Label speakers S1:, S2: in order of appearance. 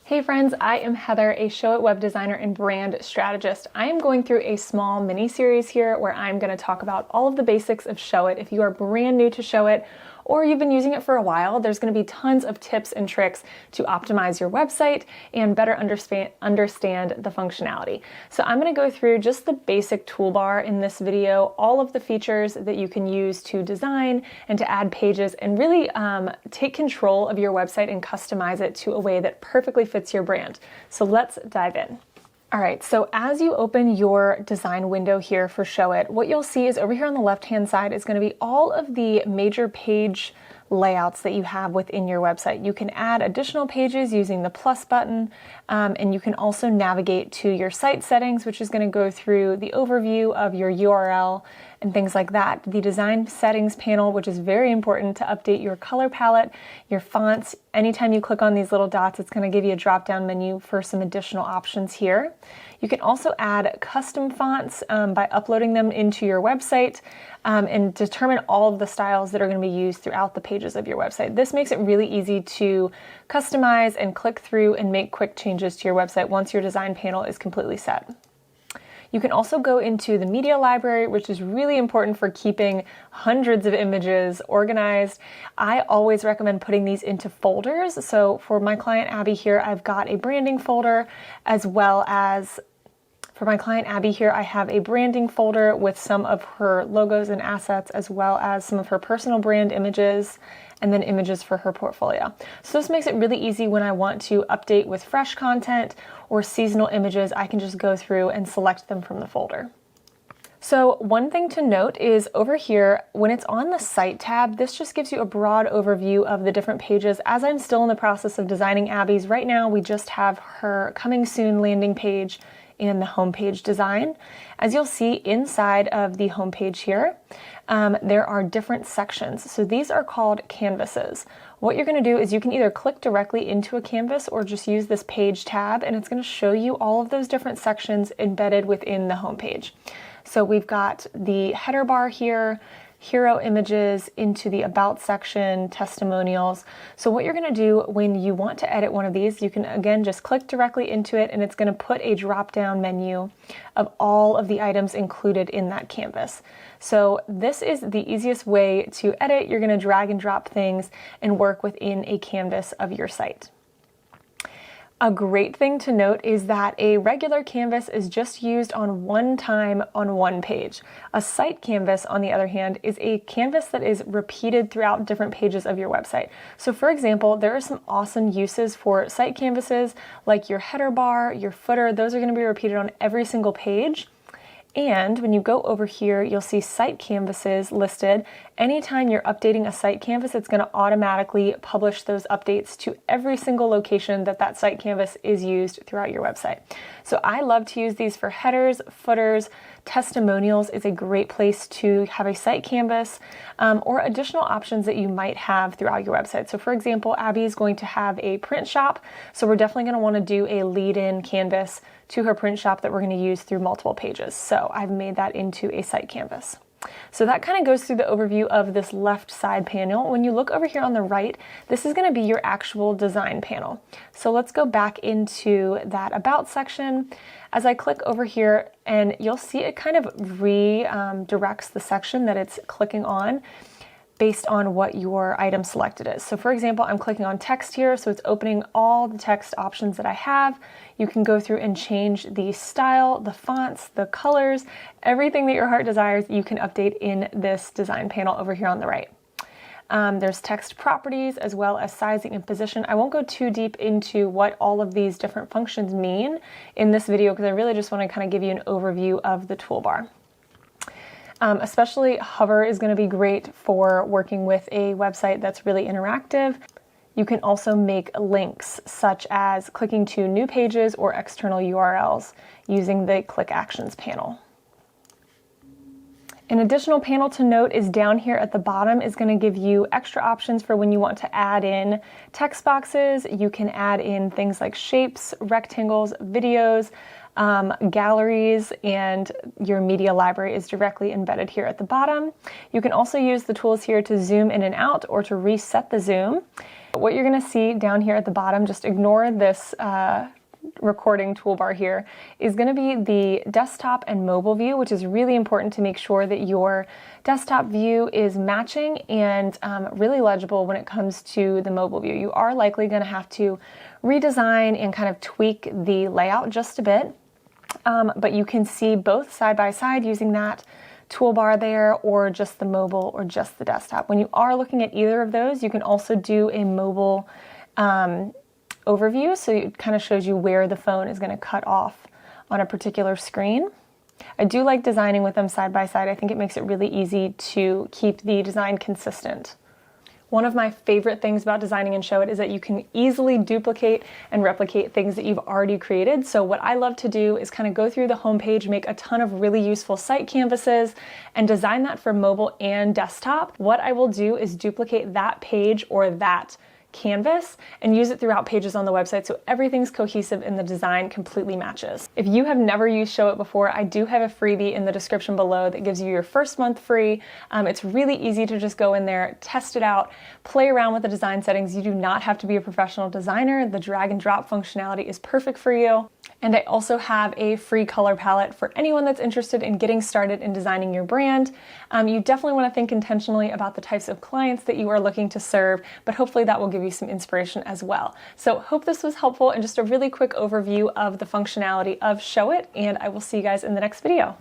S1: Hey friends, I am Heather, a Showit web designer and brand strategist. I am going through a small mini series here where I'm going to talk about all of the basics of Showit. If you are brand new to Showit or you've been using it for a while, there's going to be tons of tips and tricks to optimize your website and better understand the functionality. So I'm going to go through just the basic toolbar in this video, all of the features that you can use to design and to add pages and really take control of your website and customize it to a way that perfectly fits your brand. So let's dive in. All right, so as you open your design window here for Showit, what you'll see is over here on the left-hand side is going to be all of the major page layouts that you have within your website. You can add additional pages using the plus button, and you can also navigate to your site settings, which is going to go through the overview of your URL and things like that. The design settings panel, which is very important to update your color palette, your fonts. Anytime you click on these little dots, it's going to give you a drop-down menu for some additional options here. You can also add custom fonts by uploading them into your website and determine all of the styles that are going to be used throughout the pages of your website. This makes it really easy to customize and click through and make quick changes to your website once your design panel is completely set. You can also go into the media library, which is really important for keeping hundreds of images organized. I always recommend putting these into folders. So for my client Abby here, I've got a branding folder, as well as for my client Abby here, I have a branding folder with some of her logos and assets, as well as some of her personal brand images, and then images for her portfolio. So this makes it really easy when I want to update with fresh content or seasonal images. I can just go through and select them from the folder. So one thing to note is over here, when it's on the Site tab, this just gives you a broad overview of the different pages. As I'm still in the process of designing Abby's, right now we just have her coming soon landing page and the homepage design. As you'll see inside of the homepage here, there are different sections. So these are called canvases. What you're going to do is you can either click directly into a canvas or just use this page tab, and it's going to show you all of those different sections embedded within the homepage. So we've got the header bar here, hero images, into the about section, testimonials. So what you're going to do when you want to edit one of these, you can again just click directly into it, and it's going to put a drop-down menu of all of the items included in that canvas. So this is the easiest way to edit. You're going to drag and drop things and work within a canvas of your site. A great thing to note is that a regular canvas is just used on one time on one page. A site canvas, on the other hand, is a canvas that is repeated throughout different pages of your website. So for example, there are some awesome uses for site canvases, like your header bar, your footer. Those are going to be repeated on every single page. And when you go over here, you'll see site canvases listed. Anytime you're updating a site canvas, it's going to automatically publish those updates to every single location that that site canvas is used throughout your website. So I love to use these for headers, footers. Testimonials is a great place to have a site canvas or additional options that you might have throughout your website. So for example, Abby is going to have a print shop, so we're definitely going to want to do a lead-in canvas to her print shop that we're going to use through multiple pages. So I've made that into a site canvas. So that kind of goes through the overview of this left side panel. When you look over here on the right, this is going to be your actual design panel. So let's go back into that about section. As I click over here, and you'll see it kind of redirects the section that it's clicking on based on what your item selected is. So for example, I'm clicking on text here, so it's opening all the text options that I have. You can go through and change the style, the fonts, the colors, everything that your heart desires, you can update in this design panel over here on the right. There's text properties as well as sizing and position. I won't go too deep into what all of these different functions mean in this video because I really just want to kind of give you an overview of the toolbar. Especially hover is going to be great for working with a website that's really interactive. You can also make links such as clicking to new pages or external URLs using the Click Actions panel. An additional panel to note is down here at the bottom is going to give you extra options for when you want to add in text boxes. You can add in things like shapes, rectangles, videos, galleries, and your media library is directly embedded here at the bottom. You can also use the tools here to zoom in and out or to reset the zoom. What you're gonna see down here at the bottom, just ignore this recording toolbar here, is going to be the desktop and mobile view, which is really important to make sure that your desktop view is matching and really legible when it comes to the mobile view. You are likely going to have to redesign and kind of tweak the layout just a bit, but you can see both side by side using that toolbar there, or just the mobile or just the desktop. When you are looking at either of those, you can also do a mobile overview, so it kind of shows you where the phone is going to cut off on a particular screen. I do like designing with them side by side. I think it makes it really easy to keep the design consistent. One of my favorite things about designing in Showit is that you can easily duplicate and replicate things that you've already created. So what I love to do is kind of go through the homepage, make a ton of really useful site canvases, and design that for mobile and desktop. What I will do is duplicate that page or that canvas and use it throughout pages on the website so everything's cohesive and the design completely matches. If you have never used Showit before, I do have a freebie in the description below that gives you your first month free. It's really easy to just go in there, test it out, play around with the design settings. You do not have to be a professional designer. The drag and drop functionality is perfect for you. And I also have a free color palette for anyone that's interested in getting started in designing your brand. You definitely want to think intentionally about the types of clients that you are looking to serve, but hopefully that will give you some inspiration as well. So hope this was helpful and just a really quick overview of the functionality of Showit, and I will see you guys in the next video.